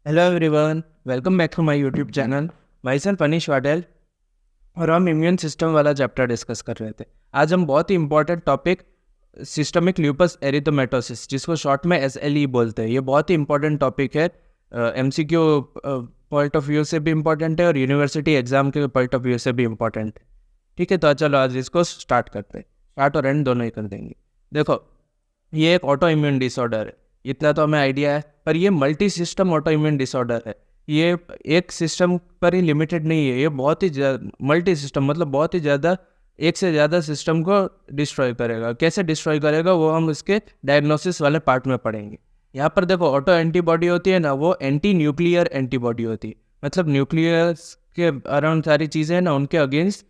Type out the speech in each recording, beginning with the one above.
Hello everyone, welcome back to my YouTube channel. Myself Anish Wadel और हम immune system वाला chapter discuss कर रहे थे। आज हम बहुत ही important topic systemic lupus erythematosus, जिसको शॉर्ट में SLE बोलते हैं, ये बहुत ही इंपॉर्टेंट टॉपिक है। MCQ पॉइंट ऑफ व्यू से भी इम्पॉर्टेंट है और यूनिवर्सिटी एग्जाम के पॉइंट ऑफ व्यू से भी इम्पॉर्टेंट है। ठीक है, तो चलो आज इसको स्टार्ट करते हैं। स्टार्ट और एंड दोनों ही कर देंगे। देखो, ये एक ऑटो इम्यून डिसऑर्डर है, इतना तो हमें आइडिया है, पर ये multi system auto immune disorder है। ये एक सिस्टम पर ही लिमिटेड नहीं है, ये बहुत ही मल्टी सिस्टम, मतलब बहुत ही ज़्यादा, एक से ज़्यादा सिस्टम को डिस्ट्रॉय करेगा। कैसे डिस्ट्रॉय करेगा वो हम इसके डायग्नोसिस वाले पार्ट में पढ़ेंगे। यहाँ पर देखो, ऑटो एंटीबॉडी होती है ना, वो एंटी न्यूक्लियर एंटीबॉडी होती है, मतलब न्यूक्लियर के अराउंड सारी चीज़ें हैं ना, उनके अगेंस्ट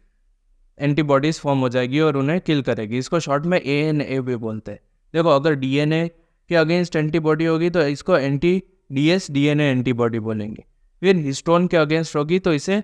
एंटीबॉडीज फॉर्म हो जाएगी और उन्हें किल करेगी। इसको शॉर्ट में ANA भी बोलते हैं। देखो, अगर DNA के अगेंस्ट एंटीबॉडी होगी तो इसको एंटी DS DNA एंटीबॉडी बोलेंगे। फिर हिस्टोन के अगेंस्ट होगी तो इसे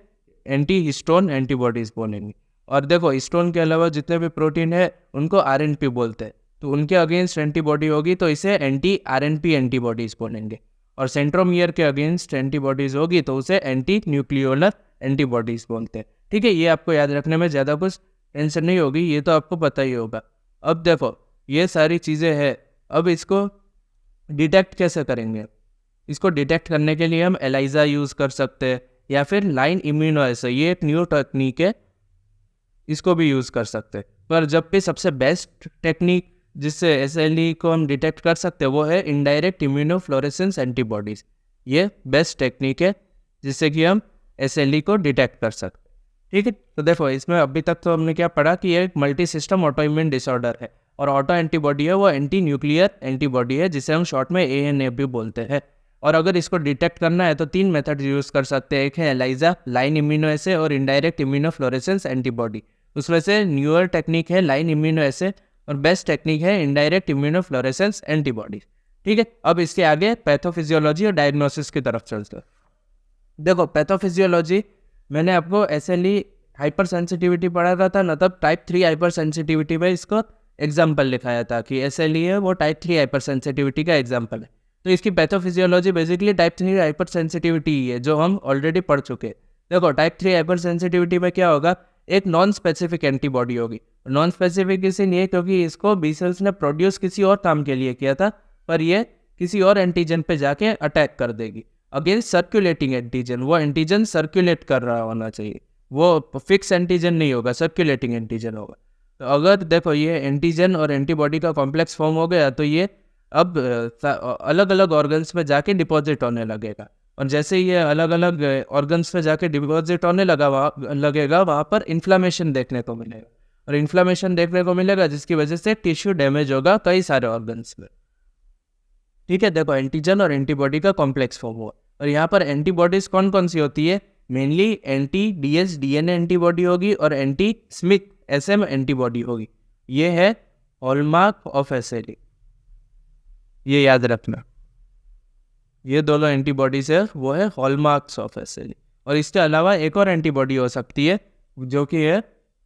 एंटी हिस्टोन एंटीबॉडीज बोलेंगे। और देखो, हिस्टोन के अलावा जितने भी प्रोटीन है उनको RNP बोलते हैं, तो उनके अगेंस्ट एंटीबॉडी होगी तो इसे एंटी RNP एंटीबॉडीज बोलेंगे। और सेंट्रोमियर के अगेंस्ट एंटीबॉडीज होगी तो उसे एंटी न्यूक्लियोलर एंटीबॉडीज बोलते हैं। ठीक है, ये आपको याद रखने में ज़्यादा कुछ टेंशन नहीं होगी, ये तो आपको पता ही होगा। अब देखो, ये सारी चीज़ें हैं, अब इसको डिटेक्ट कैसे करेंगे? इसको डिटेक्ट करने के लिए हम ELISA यूज़ कर सकते हैं या फिर लाइन इम्यूनोएसे, ये एक न्यू टेक्निक है, इसको भी यूज़ कर सकते हैं। पर जब भी सबसे बेस्ट टेक्निक जिससे SLE को हम डिटेक्ट कर सकते हैं वो है इनडायरेक्ट इम्यूनोफ्लोरेसेंस एंटीबॉडीज़। ये बेस्ट टेक्निक है जिससे कि हम SLE को डिटेक्ट कर सकते हैं। ठीक है, तो देखो, इसमें अभी तक तो हमने क्या पढ़ा कि ये एक multi system auto immune disorder है और ऑटो एंटीबॉडी है वो एंटी न्यूक्लियर एंटीबॉडी है, जिसे हम शॉर्ट में ANA भी बोलते हैं। और अगर इसको डिटेक्ट करना है तो 3 मेथड यूज़ कर सकते हैं। एक है ELISA, लाइन इम्यूनोएसे, और इनडायरेक्ट इम्यूनोफ्लोरेसेंस एंटीबॉडी। उसमें से न्यूअर टेक्निक है लाइन इम्यूनोएसे और बेस्ट टेक्निक है इनडायरेक्ट इम्यूनोफ्लोरेसेंस एंटीबॉडी। ठीक है, अब इसके आगे पैथोफिजियोलॉजी और डायग्नोसिस की तरफ चलते हैं। देखो, पैथोफिजियोलॉजी मैंने आपको SLE हाइपर सेंसिटिविटी पढ़ाता था ना, तब टाइप 3 हाइपर सेंसिटिविटी में इसको एग्जाम्पल लिखाया था कि SLE है वो टाइप 3 हाइपर सेंसिटिविटी का एग्जाम्पल है। तो इसकी pathophysiology basically type 3 hyper sensitivity ही है, जो हम ऑलरेडी पढ़ चुके हैं। देखो, टाइप 3 हाइपर सेंसिटिविटी में क्या होगा, एक नॉन स्पेसिफिक एंटीबॉडी होगी। नॉन स्पेसिफिक इसलिए क्योंकि इसको बी सेल्स ने प्रोड्यूस किसी और काम के लिए किया था, पर ये किसी और एंटीजन पे जाके अटैक कर देगी अगेंस्ट सर्कुलेटिंग एंटीजन। वो एंटीजन सर्कुलेट कर रहा होना चाहिए, वो फिक्स एंटीजन नहीं होगा, सर्कुलेटिंग एंटीजन होगा। तो अगर देखो, ये एंटीजन और एंटीबॉडी का कॉम्प्लेक्स फॉर्म हो गया तो ये अब अलग अलग ऑर्गन्स में जाके डिपॉजिट होने लगेगा, और जैसे ये अलग अलग ऑर्गन्स में जाके डिपॉजिट होने लगेगा वहाँ पर इन्फ्लामेशन देखने को मिलेगा, और इन्फ्लामेशन देखने को मिलेगा जिसकी वजह से टिश्यू डैमेज होगा कई सारे ऑर्गन्स में। ठीक है, देखो, एंटीजन और एंटीबॉडी का कॉम्प्लेक्स फॉर्म हुआ, और यहाँ पर एंटीबॉडीज कौन कौन सी होती है? Mainly anti DS DNA antibody होगी और एंटी स्मिथ SM एंटीबॉडी होगी। ये है हॉलमार्क ऑफ SLE, ये याद रखना। ये दोनों एंटीबॉडीज है वो है हॉलमार्क्स ऑफ SLE। और इसके अलावा एक और एंटीबॉडी हो सकती है जो कि है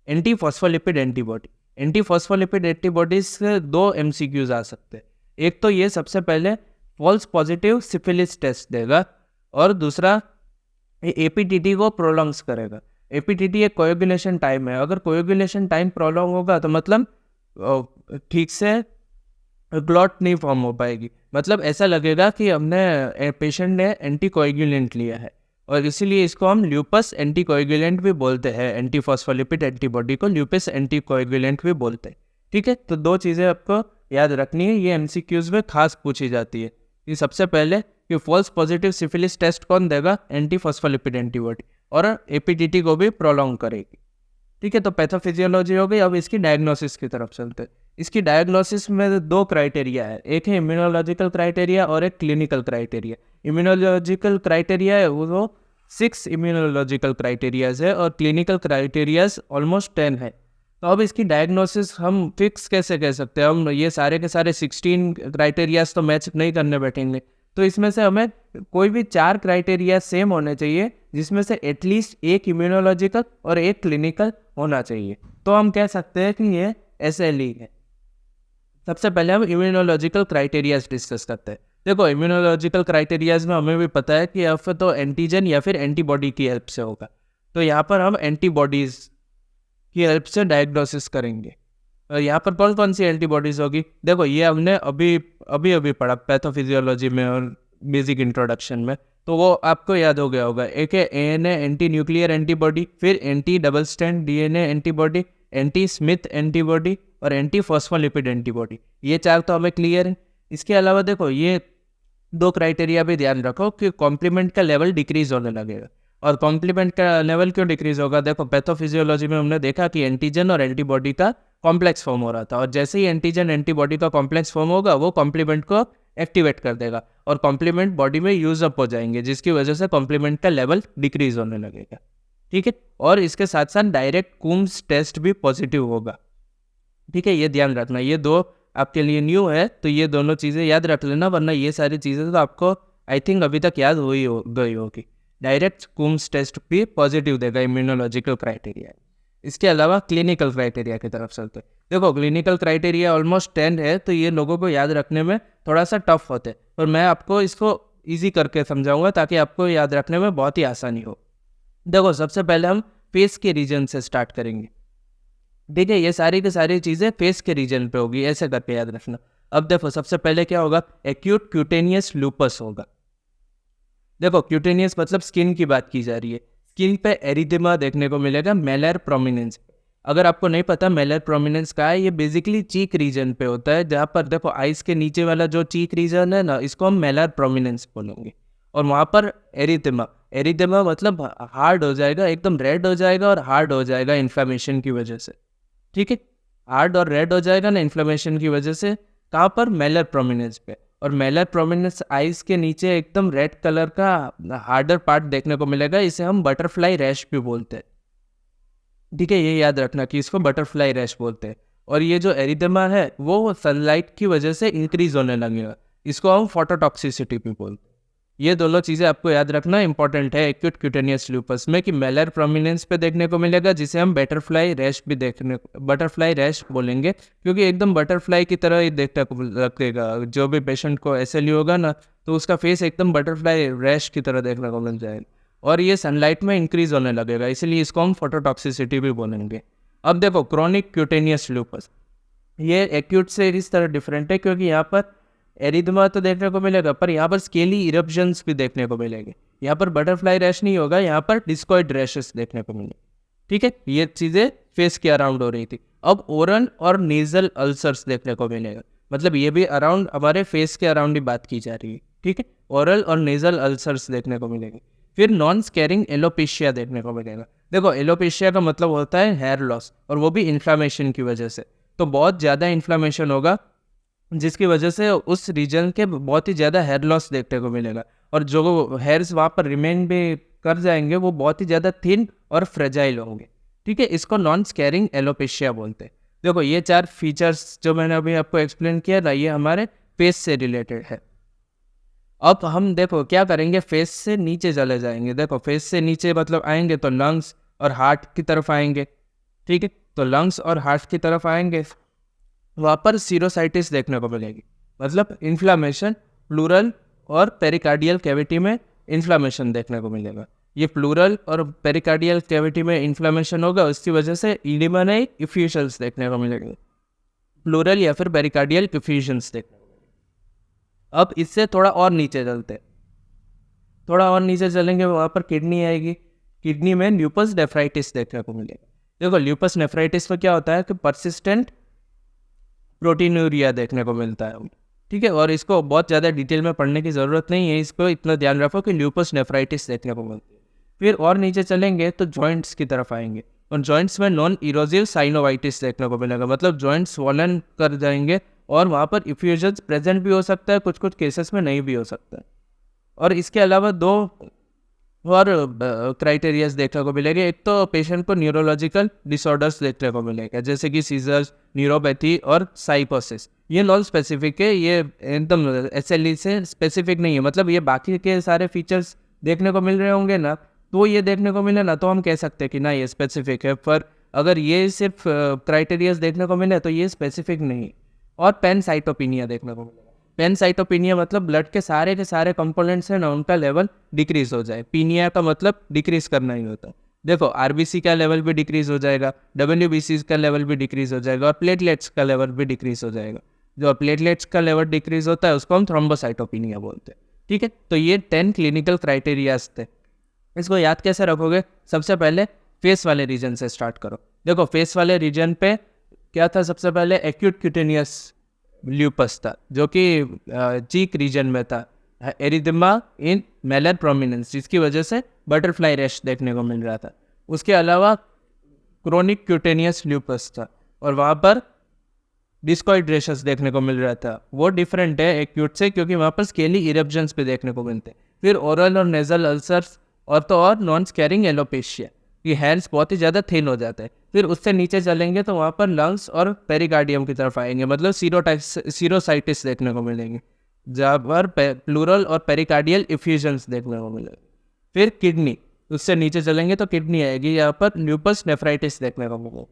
anti phospholipid antibody. Anti phospholipid antibodies से 2 MCQs आ सकते हैं। एक तो ये सबसे पहले फॉल्स पॉजिटिव सिफिलिस टेस्ट देगा, और दूसरा APTT को प्रोलॉन्ग्स करेगा। APTT एक कोएगुलेशन टाइम है, अगर कोएगुलेशन टाइम प्रोलॉन्ग होगा तो मतलब ठीक से क्लॉट नहीं फॉर्म हो पाएगी, मतलब ऐसा लगेगा कि हमने पेशेंट ने एंटीकोएगुलेंट लिया है, और इसीलिए इसको हम ल्यूपस एंटीकोएगुलेंट भी बोलते हैं। एंटी फॉस्फोलिपिड एंटीबॉडी को ल्यूपस एंटीकोएगुलेंट भी बोलते हैं। ठीक है, तो 2 चीज़ें आपको याद रखनी है, ये MCQs में खास पूछी जाती है। कि सबसे पहले कि फॉल्स पॉजिटिव सिफिलिस टेस्ट कौन देगा? एंटी फॉस्फोलिपिड एंटीबॉडी, और APTT को भी प्रोलॉन्ग करेगी। ठीक है, तो पैथोफिजियोलॉजी हो गई। अब इसकी डायग्नोसिस की तरफ चलते हैं। इसकी डायग्नोसिस में 2 क्राइटेरिया है, एक है इम्यूनोलॉजिकल क्राइटेरिया और एक क्लिनिकल क्राइटेरिया। इम्यूनोलॉजिकल क्राइटेरिया है वो 6 इम्यूनोलॉजिकल क्राइटेरियाज है, और क्लिनिकल क्राइटेरियाज ऑलमोस्ट 10 है। तो अब इसकी डायग्नोसिस हम फिक्स कैसे कह सकते हैं? हम ये सारे के सारे 16 क्राइटेरियाज तो मैच नहीं करने बैठेंगे, तो इसमें से हमें कोई भी 4 क्राइटेरिया सेम होने चाहिए, जिसमें से एटलीस्ट एक इम्यूनोलॉजिकल और एक क्लिनिकल होना चाहिए, तो हम कह सकते हैं कि ये SLE है। सबसे पहले हम इम्यूनोलॉजिकल क्राइटेरियाज डिस्कस करते हैं। देखो इम्यूनोलॉजिकल क्राइटेरियाज में हमें भी पता है कि या फिर तो एंटीजन या फिर एंटीबॉडी की हेल्प से होगा, तो यहाँ पर हम एंटीबॉडीज़ की हेल्प से डायग्नोसिस करेंगे। और यहाँ पर कौन कौन सी एंटीबॉडीज़ होगी, देखो ये हमने अभी अभी पढ़ा पैथोफिजियोलॉजी में और बेसिक इंट्रोडक्शन में, तो वो आपको याद हो गया होगा। एक है एएनए एंटी न्यूक्लियर एंटीबॉडी, फिर anti double strand DNA antibody, anti Smith antibody और एंटी फॉस्फोलिपिड एंटीबॉडी। ये चार तो हमें क्लियर है। इसके अलावा देखो ये दो क्राइटेरिया भी ध्यान रखो कि कॉम्प्लीमेंट का लेवल डिक्रीज होने लगेगा। और कॉम्प्लीमेंट का लेवल क्यों डिक्रीज होगा, देखो पैथोफिजियोलॉजी में हमने देखा कि एंटीजन और एंटीबॉडी का कॉम्प्लेक्स फॉर्म हो रहा था, और जैसे ही एंटीजन एंटीबॉडी का कॉम्प्लेक्स फॉर्म होगा वो कॉम्प्लीमेंट को एक्टिवेट कर देगा और कॉम्प्लीमेंट बॉडी में यूज अप हो जाएंगे, जिसकी वजह से कॉम्प्लीमेंट का लेवल डिक्रीज होने लगेगा। ठीक है, और इसके साथ साथ डायरेक्ट कुम्स टेस्ट भी पॉजिटिव होगा। ठीक है, ये ध्यान रखना, ये दो आपके लिए न्यू है, तो ये दोनों चीज़ें याद रख लेना, वरना ये सारी चीज़ें तो आपको आई थिंक अभी तक याद गई होगी। डायरेक्ट कुम्स टेस्ट भी पॉजिटिव देगा इम्यूनोलॉजिकल क्राइटेरिया। इसके अलावा क्लिनिकल क्राइटेरिया की तरफ चलते हैं। देखो क्लिनिकल क्राइटेरिया ऑलमोस्ट 10 है, तो ये लोगों को याद रखने में थोड़ा सा टफ होते हैं, पर मैं आपको इसको ईजी करके समझाऊंगा ताकि आपको याद रखने में बहुत ही आसानी हो। देखो सबसे पहले हम फेस के रीजन से स्टार्ट करेंगे। ठीक है, ये सारी की सारी चीज़ें फेस के रीजन पे होगी, ऐसे करके याद रखना। अब देखो सबसे पहले क्या होगा, एक्यूट क्यूटेनियस लूपस होगा। देखो क्यूटेनियस मतलब स्किन की बात की जा रही है, स्किन पे एरिथेमा देखने को मिलेगा मेलर प्रोमिनेंस। अगर आपको नहीं पता मेलर प्रोमिनेंस का है, ये बेसिकली चीक रीजन पे होता है, जहाँ पर देखो आइस के नीचे वाला जो चीक रीजन है ना, इसको हम मेलर प्रोमिनेंस बोलेंगे। और वहाँ पर एरिथेमा मतलब हार्ड हो जाएगा, एकदम रेड हो जाएगा और हार्ड हो जाएगा इन्फ्लेमेशन की वजह से। ठीक है, हार्ड और रेड हो जाएगा ना इन्फ्लेमेशन की वजह से, कहाँ पर, मेलर प्रोमिनेंस पे। और मेलर प्रोमिनेंस आइस के नीचे एकदम रेड कलर का हार्डर पार्ट देखने को मिलेगा, इसे हम बटरफ्लाई रैश भी बोलते हैं। ठीक है, ये याद रखना कि इसको बटरफ्लाई रैश बोलते हैं। और ये जो एरिथेमा है वो सनलाइट की वजह से इंक्रीज होने लगेगा, इसको हम फोटोटॉक्सिसिटी भी बोलते हैं। ये दोनों चीज़ें आपको याद रखना इंपॉर्टेंट है एक्यूट क्यूटेनियस लूपस में, कि मेलर प्रोमिनेंस पे देखने को मिलेगा, जिसे हम बटरफ्लाई रैश बोलेंगे, क्योंकि एकदम बटरफ्लाई की तरह ही देखने को लगेगा। जो भी पेशेंट को SLE होगा ना, तो उसका फेस एकदम बटरफ्लाई रैश की तरह देखने को मिल जाएगा, और ये सनलाइट में इंक्रीज होने लगेगा, इसलिए इसको हम फोटोटॉक्सिसिटी भी बोलेंगे। अब देखो क्रोनिक क्यूटेनियस लूपस, ये एक्यूट से इस तरह डिफरेंट है, क्योंकि यहाँ पर एरिथेमा तो देखने को मिलेगा, पर यहाँ पर स्केली इरप्शंस भी देखने को मिलेंगे। यहाँ पर बटरफ्लाई रैश नहीं होगा, यहाँ पर डिस्कॉइड रैशेस देखने को मिलेंगे। ठीक है, ये चीज़ें फेस के अराउंड हो रही थी। अब ओरल और नेजल अल्सर्स देखने को मिलेगा, मतलब ये भी अराउंड हमारे फेस के अराउंड ही बात की जा रही है। ठीक है, ओरल और नेजल अल्सर्स देखने को मिलेंगे। फिर नॉन स्कैरिंग एलोपेशिया देखने को मिलेगा। देखो एलोपेशिया का मतलब होता है हेयर लॉस, और वो भी इन्फ्लामेशन की वजह से। तो बहुत ज़्यादा इन्फ्लामेशन होगा, जिसकी वजह से उस रीजन के बहुत ही ज़्यादा हेयर लॉस देखने को मिलेगा, और जो हेयर्स वहाँ पर रिमेन भी कर जाएंगे वो बहुत ही ज़्यादा थिन और फ्रेजाइल होंगे। ठीक है, इसको नॉन स्कैरिंग एलोपेशिया बोलते हैं। देखो ये चार फीचर्स जो मैंने अभी आपको एक्सप्लेन किया ना, ये हमारे फेस से रिलेटेड है। अब हम देखो क्या करेंगे, फेस से नीचे चले जाएंगे। देखो फेस से नीचे मतलब आएंगे तो लंग्स और हार्ट की तरफ आएंगे। ठीक है, तो लंग्स और हार्ट की तरफ आएंगे, वहाँ पर सीरोसाइटिस देखने को मिलेगी, मतलब इन्फ्लामेशन प्लूरल और पेरिकार्डियल कैविटी में इन्फ्लामेशन देखने को मिलेगा। ये प्लूरल और पेरिकार्डियल कैविटी में इन्फ्लामेशन होगा, उसकी वजह से इडिमानाई इफ्यूजन्स देखने को मिलेंगे, प्लूरल या फिर पेरिकार्डियल इफ्यूजन्स देखने को मिलेंगे। अब इससे थोड़ा और नीचे चलते, थोड़ा और नीचे चलेंगे, वहाँ पर किडनी आएगी। किडनी में ल्यूपस नेफ्राइटिस देखने को मिलेगा। देखो ल्यूपस नेफ्राइटिस में क्या होता है कि परसिस्टेंट प्रोटीनूरिया देखने को मिलता है। ठीक है, और इसको बहुत ज़्यादा डिटेल में पढ़ने की ज़रूरत नहीं है, इसको इतना ध्यान रखो कि ल्यूपस नेफ्राइटिस देखने को मिलती है। फिर और नीचे चलेंगे तो जॉइंट्स की तरफ आएंगे, और जॉइंट्स में नॉन इरोजिव साइनोवाइटिस देखने को मिलेगा, मतलब जॉइंट्स स्वॉलन कर जाएंगे, और वहाँ पर इफ्यूजन्स प्रेजेंट भी हो सकता है, कुछ कुछ केसेस में नहीं भी हो सकता है। और इसके अलावा दो और क्राइटेरियाज देखने को मिलेंगे। एक तो पेशेंट को न्यूरोलॉजिकल डिसऑर्डर्स देखने को मिलेगा, जैसे कि सीजर्स, न्यूरोपैथी और साइकोसिस। ये नॉन स्पेसिफिक है, ये एकदम SLE से स्पेसिफिक नहीं है, मतलब ये बाकी के सारे फीचर्स देखने को मिल रहे होंगे ना, तो ये देखने को मिले ना, तो हम कह सकते हैं कि ना ये स्पेसिफिक है। पर अगर ये सिर्फ क्राइटेरियाज देखने को मिले तो ये स्पेसिफिक नहीं। और पैनसाइटोपिनिया देखने को मिलेगा। पैनसाइटोपिनिया मतलब ब्लड के सारे कंपोनेंट्स हैं ना, उनका लेवल डिक्रीज हो जाए। पीनिया का मतलब डिक्रीज करना ही होता है। देखो आरबीसी का लेवल भी डिक्रीज हो जाएगा, डब्ल्यूबीसी का लेवल भी डिक्रीज हो जाएगा और प्लेटलेट्स का लेवल भी डिक्रीज हो जाएगा। जो प्लेटलेट्स का लेवल डिक्रीज होता है उसको हम थ्रोम्बोसाइटोपिनिया बोलते हैं। ठीक है, तो ये 10 क्लिनिकल क्राइटेरियाज थे। इसको याद कैसे रखोगे? सबसे पहले फेस वाले रीजन से स्टार्ट करो। देखो फेस वाले रीजन पे क्या था? सबसे पहले एक्यूट क्यूटेनियस ल्यूपस था, जो कि चीक रीजन में था, एरिथेमा इन मेलर प्रोमिनेंस, जिसकी वजह से बटरफ्लाई रैश देखने को मिल रहा था। उसके अलावा क्रोनिक क्यूटेनियस ल्यूपस था और वहाँ पर डिस्कॉइड रेशेस देखने को मिल रहा था। वो डिफरेंट है एक्यूट से, क्योंकि वहाँ पर स्केली इरप्शंस भी देखने को मिलते हैं। फिर ओरल और नेजल अल्सर्स और तो और नॉन स्कैरिंग एलोपेशिया, ये हैंड्स बहुत ही ज़्यादा थिन हो जाते हैं। फिर उससे नीचे चलेंगे तो वहाँ पर लंग्स और पेरिकार्डियम की तरफ आएंगे, मतलब सीरोसाइटिस देखने को मिलेंगे, जहाँ पर प्लूरल और पेरिकार्डियल इफ्यूजन्स देखने को मिलेंगे। फिर किडनी, उससे नीचे चलेंगे तो किडनी आएगी, यहाँ पर ल्यूपस नेफ्राइटिस देखने को मिलेगा।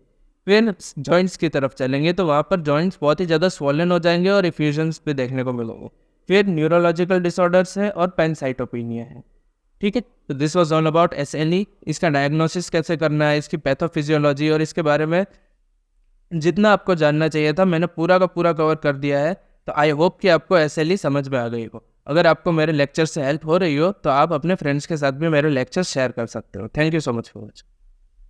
फिर जॉइंट्स की तरफ चलेंगे तो वहाँ पर जॉइंट्स बहुत ही ज़्यादा स्वॉलन हो जाएंगे और इफ्यूजन्स भी देखने को मिलेंगे। फिर न्यूरोलॉजिकल डिसऑर्डर्स है और पैनसाइटोपिनिया है। ठीक है, तो this was all about SLE. इसका डायग्नोसिस कैसे करना है, इसकी पैथोफिजियोलॉजी और इसके बारे में जितना आपको जानना चाहिए था मैंने पूरा का पूरा कवर कर दिया है। तो आई होप कि आपको एसएलई समझ में आ गई हो। अगर आपको मेरे लेक्चर से हेल्प हो रही हो तो आप अपने फ्रेंड्स के साथ भी मेरे लेक्चर शेयर कर सकते हो। Thank you so much for watching.